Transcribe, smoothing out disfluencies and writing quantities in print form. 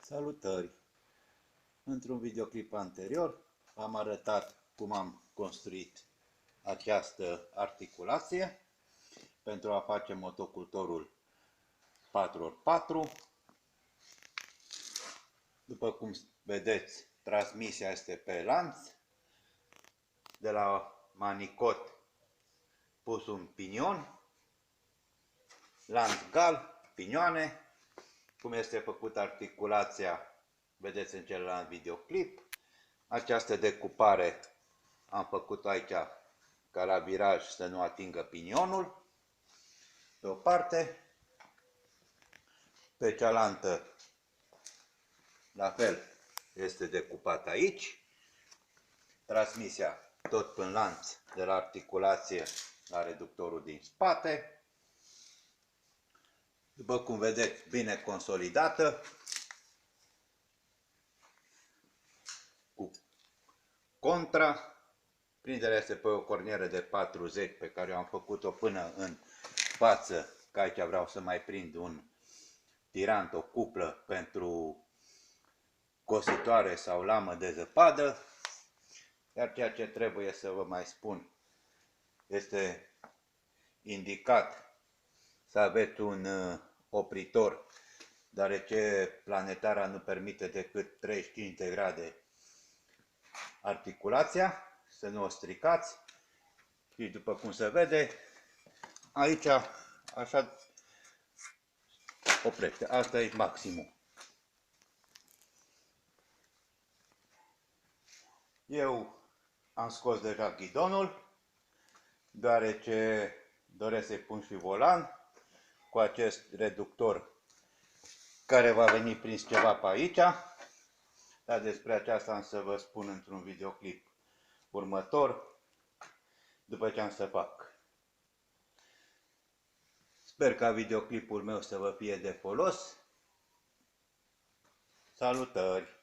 Salutări! Într-un videoclip anterior am arătat cum am construit această articulație pentru a face motocultorul 4x4. După cum vedeți, transmisia este pe lanț. De la manicot pus un pinion, lanț gal, pinioane. Cum este făcută articulația, vedeți în celălalt videoclip. Această decupare am făcut aici ca la viraj să nu atingă pinionul. Pe o parte, pe cealaltă la fel este decupat aici. Transmisia tot prin lanț de la articulație la reductorul din spate. După cum vedeți, bine consolidată, cu contra. Prinderea este pe o cornieră de 40 pe care eu am făcut-o până în față, că aici vreau să mai prind un tirant, o cuplă pentru cositoare sau lamă de zăpadă. Iar ceea ce trebuie să vă mai spun, este indicat să aveți un opritor, deoarece planetara nu permite decât 35 de grade articulația, să nu o stricați. Și după cum se vede, aici așa oprește. Asta e maximul. Eu am scos deja ghidonul, deoarece doresc să-i pun și volan cu acest reductor care va veni prins ceva pe aici. Dar despre aceasta am să vă spun într-un videoclip următor, după ce am să fac. Sper ca videoclipul meu să vă fie de folos. Salutări!